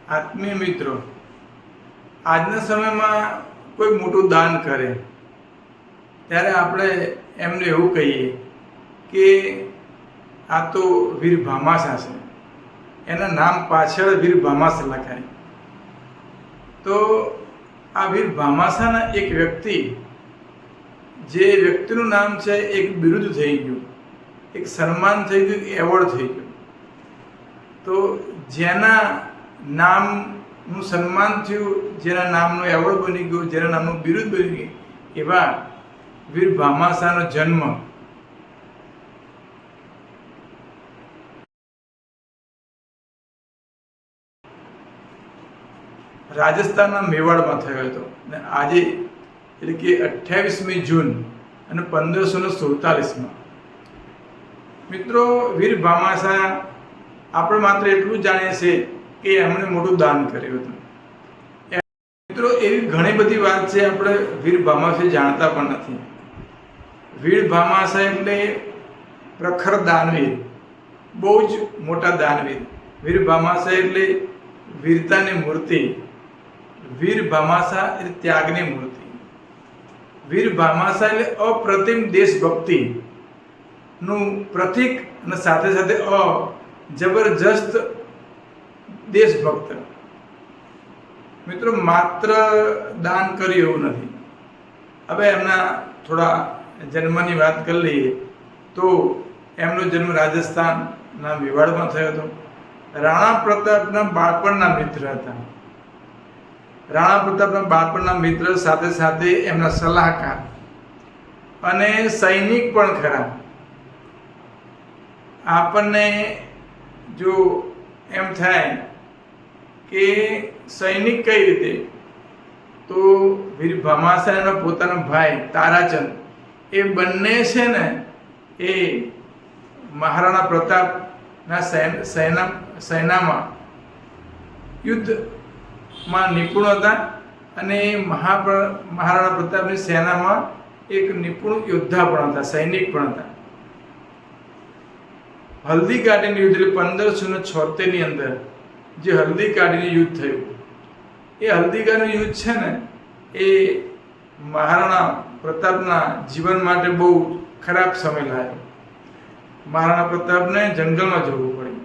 આત્મીય મિત્રો, આજના સમયમાં કોઈ મોટું દાન કરે ત્યારે આપણે એમને એવું કહીએ કે આ તો વીર ભામાસા છે, એના નામ પાછળ વીર ભામાસા લખાય. તો આ વીર ભામાસાના એક વ્યક્તિ, જે વ્યક્તિનું નામ છે, એક બિરુદ થઈ ગયું, એક સન્માન થઈ ગયું, એક એવોર્ડ થઈ ગયું. તો જેના નામનું સન્માન થયું, જેના નામનું એવોર્ડ બની ગયું, જેના નામનું બિરુદ બની ગયું, એવા વીર ભામાસાનો જન્મ રાજસ્થાનના મેવાડમાં થયો હતો. અને આજે એટલે કે 28મી જૂન અને 1547માં મિત્રો વીર ભામાસા આપણે માત્ર એટલું જાણીએ છીએ કે એમણે મોટું દાન કર્યું હતું. મિત્રો એવી ઘણી બધી વાત છે, આપણે વીર ભામાસા જાણતા પણ નથી. વીર ભામાસા એટલે પ્રખર દાનવીર, બહુ જ મોટા દાનવીર. વીર ભામાસા એટલે વીરતાની મૂર્તિ. વીર ભામાસા એટલે ત્યાગની મૂર્તિ. વીર ભામાસા એટલે અપ્રતિમ દેશભક્તિનું પ્રતીક અને સાથે સાથે જબરજસ્ત દેશભક્ત. મિત્રો માત્ર દાન કર્યું એવું નથી. હવે એમના થોડા જન્મની વાત કરી લઈએ તો એમનો જન્મ રાજસ્થાનના મેવાડમાં થયો હતો. રાણા પ્રતાપના બાળપણના મિત્ર હતા. રાણા પ્રતાપના બાળપણના મિત્ર સાથે સાથે એમના સલાહકાર અને સૈનિક પણ ખરા. આપણને જો એમ થાય કે સૈનિક કઈ રીતે, તો વીર ભામાસાના પોતાના ભાઈ તારાચંદ, એ બંને છે ને એ મહારાણા પ્રતાપના સેનામાં યુદ્ધમાં નિપુણ હતા અને મહારાણા પ્રતાપની સેનામાં એક નિપુણ યોદ્ધા પણ હતા, સૈનિક પણ હતા. હલ્દી ઘાટીનું યુદ્ધ એટલે 1576ની અંદર જે હલ્દી ઘાટીનું યુદ્ધ થયું, એ હલ્દી ઘાટીનું યુદ્ધ છે ને એ મહારાણા પ્રતાપના જીવન માટે બહુ ખરાબ સમય લાગ્યો. મહારાણા પ્રતાપને જંગલમાં જવું પડ્યું.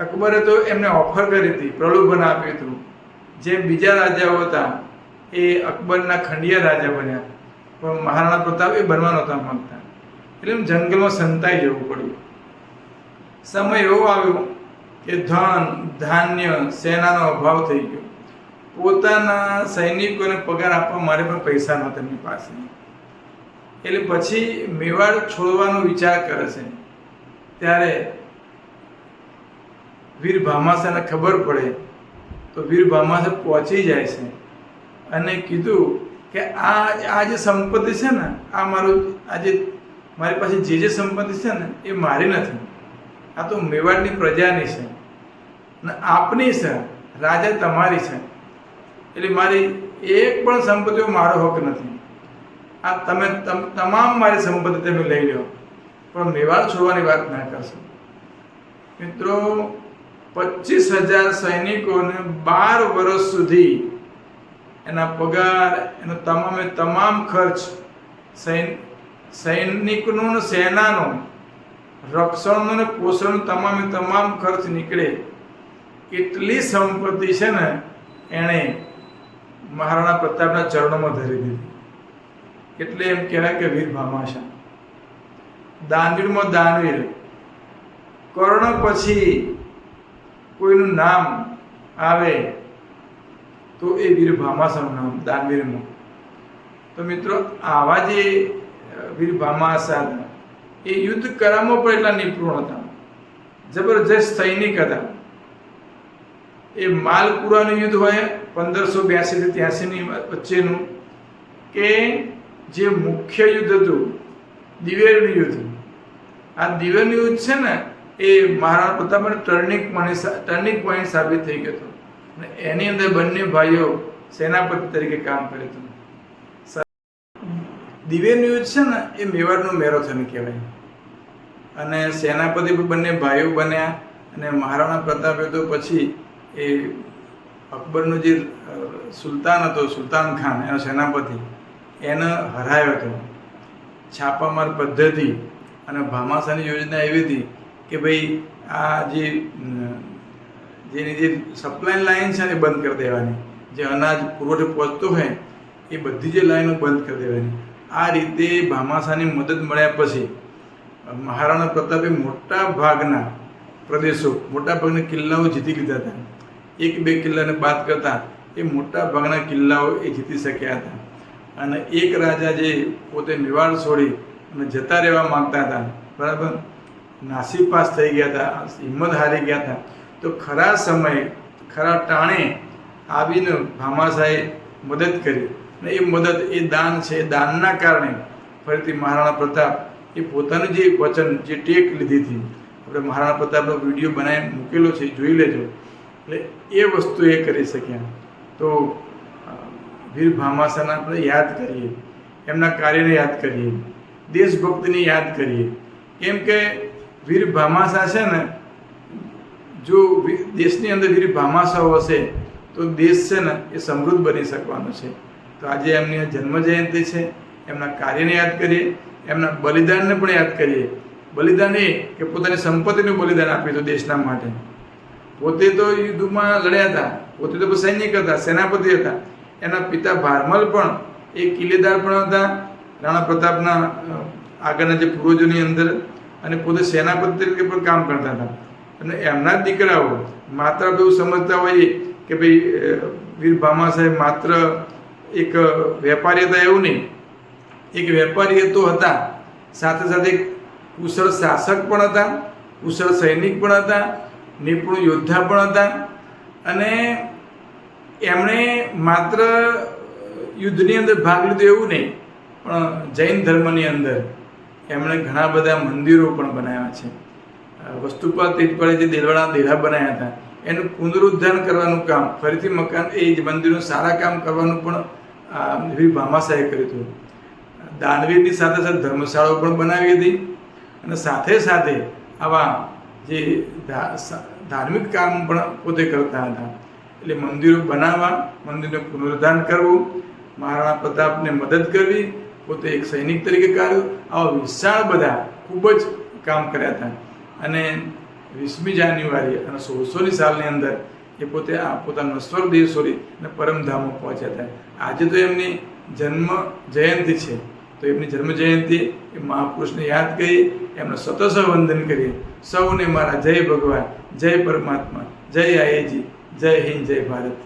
અકબરે તો એમને ઓફર કરી હતી, પ્રલોભન આપ્યું હતું. જે બીજા રાજાઓ હતા એ અકબરના ખંડિયા રાજા બન્યા, પણ મહારાણા પ્રતાપ એ બનવા નહોતા માંગતા. એટલે એમ જંગલમાં સંતાઈ જવું પડ્યું. સમય એવો આવ્યો કે ધન ધાન્ય સેનાનો અભાવ થઈ ગયો. પોતાના સૈનિકોને પગાર આપવા મારે પણ પૈસા નહોતા એમની પાસે. એટલે પછી મેવાડ છોડવાનો વિચાર કરે છે. ત્યારે વીર ભામાસાને ખબર પડે તો વીર ભામાસા પહોંચી જાય છે અને કીધું કે આ જે સંપત્તિ છે ને, આ મારી પાસે જે સંપત્તિ છે ને એ મારી નથી, આ તો મેવાડની પ્રજાની છે અને આપની છે, રાજા તમારી છે. એટલે મારી એક પણ સંપત્તિઓ મારો હક નથી. આ તમે તમામ મારી સંપત્તિ તમે લઈ લો, પણ મેવાડ છોડવાની વાત ના કરશો. મિત્રો 25,000 સૈનિકોને 12 વર્ષ સુધી એના પગાર, એનો તમામ ખર્ચ, સૈનિકનો અને સેનાનો, રક્ષણનો અને પોષણનો તમામ ખર્ચ નીકળે એટલી સંપત્તિ છે ને એણે મહારાણા પ્રતાપના ચરણોમાં ધરી દીધી. એટલે એમ કહેવાય કે વીર ભામાસા દાનવીરમાં દાનવીર. કર્ણ પછી કોઈનું નામ આવે તો એ વીર ભામાસાનું નામ દાનવીરમાં. તો મિત્રો આવા જે વીર ભામાસા હતા એ યુદ્ધ કલામાં પણ એટલા નિપુણ હતા, જબરજસ્ત સૈનિક હતા. એ માલપુરાનું યુદ્ધ હોય 1582 થી 83ની વચ્ચેનું, કે જે મુખ્ય યુદ્ધ હતું દિવેરનું યુદ્ધ. આ દિવેરનું યુદ્ધ છે ને એ મહારાણા પ્રતાપનો ટર્નિંગ પોઈન્ટ સાબિત થઈ ગયો હતો અને એની અંદર બંને ભાઈઓ સેનાપતિ તરીકે કામ કર્યું હતું. દિવેરનું યુદ્ધ છે ને એ મેવાડનું મેરેથોન કહેવાય અને સેનાપતિ બંને ભાઈઓ બન્યા અને મહારાણા પ્રતાપે તો પછી એ અકબરનો જે સુલતાન હતો, સુલતાન ખાન એનો સેનાપતિ, એને હરાયો હતો છાપામાર પદ્ધતિ. અને ભામાશાની યોજના એવી હતી કે ભાઈ આ જેની જે સપ્લાય લાઇન છે ને બંધ કરી દેવાની, જે અનાજ પુરવઠો પહોંચતો હોય એ બધી જે લાઈનો બંધ કરી દેવાની. આ રીતે ભામાશાની મદદ મળ્યા પછી મહારાણા પ્રતાપે મોટા ભાગના પ્રદેશો, મોટા ભાગના કિલ્લાઓ જીતી લીધા હતા. 1-2 કિલ્લાને બાદ કરતાં એ મોટા ભાગના કિલ્લાઓ એ જીતી શક્યા હતા. અને એક રાજા જે પોતે મેવાડ છોડી અને જતા રહેવા માગતા હતા, બરાબર, નાસીપાસ થઈ ગયા હતા, હિંમત હારી ગયા હતા, તો ખરા સમયે ખરા ટાણે આવીને ભામાશાહે મદદ કરી. અને એ મદદ, એ દાન છે, એ દાનના કારણે ફરીથી મહારાણા પ્રતાપ એ પોતાનું જે વચન, જે ટેક લીધી હતી, આપણે મહારાણા પ્રતાપનો વિડીયો બનાવી મૂકેલો છે, જોઈ લેજો. એટલે એ વસ્તુ એ કરી શક્યા. તો વીર ભામાશાને આપણે યાદ કરીએ, એમના કાર્યને યાદ કરીએ, દેશભક્તિને યાદ કરીએ. કેમ કે વીર ભામાશા છે ને, જો દેશની અંદર વીર ભામાશાઓ હશે તો દેશ છે ને એ સમૃદ્ધ બની શકવાનો છે. તો આજે એમની જન્મ જયંતિ છે, એમના કાર્યને યાદ કરીએ, એમના બલિદાનને પણ યાદ કરીએ. બલિદાન એ કે પોતાની સંપત્તિનું બલિદાન આપ્યું હતું દેશના માટે. પોતે તો યુદ્ધમાં લડ્યા હતા, પોતે તો સૈનિક હતા, સેનાપતિ હતા. એના પિતા ભારમલ પણ એ કિલ્લેદાર પણ હતા રાણા પ્રતાપના આગળના જે પૂર્વજોની અંદર, અને પોતે સેનાપતિ તરીકે પણ કામ કરતા હતા. અને એમના દીકરાઓ માત્ર એવું સમજતા હોઈએ કે ભાઈ વીર ભામાશાહ માત્ર એક વેપારી હતા, એવું નહીં. એક વેપારી તો હતા, સાથે સાથે કુશળ શાસક પણ હતા, કુશળ સૈનિક પણ હતા, નિપુણ યોદ્ધા પણ હતા. અને એમણે માત્ર યુદ્ધની અંદર ભાગ લીધો એવું નહીં, પણ જૈન ધર્મની અંદર એમણે ઘણા બધા મંદિરો પણ બનાવ્યા છે. વસ્તુપાલ તીર્થપાળે જે દેલવાડા દેરા બનાવ્યા હતા, એનું પુનરુદ્ધાર કરવાનું કામ, ફરીથી મકાન, એ જ મંદિરનું સારા કામ કરવાનું પણ વીર ભામાશાહે કર્યું હતું. દાનવીરની સાથે સાથે ધર્મશાળાઓ પણ બનાવી હતી. અને સાથે સાથે આવા જે ધાર્મિક કામ પણ પોતે કરતા હતા. એટલે મંદિરો બનાવવા, મંદિરનું પુનરુદ્ધાર કરવું, મહારાણા પ્રતાપને મદદ કરવી, પોતે એક સૈનિક તરીકે કાર્ય, આવા વિશાળ બધા ખૂબ જ કામ કર્યા હતા. અને 20મી જાન્યુઆરી અને 1600ની સાલની અંદર એ પોતે પોતાનો સ્વર્ગદેહ છોડી અને પરમધામો પહોંચ્યા હતા. આજે તો એમની જન્મ જયંતિ છે, તો એમની જન્મ જયંતિ એ મહાપુરુષને યાદ કરી, એમને સતત વંદન કરીએ. સૌને મારા જય ભગવાન, જય પરમાત્મા, જય આયેજી, જય હિન્દ, જય ભારત.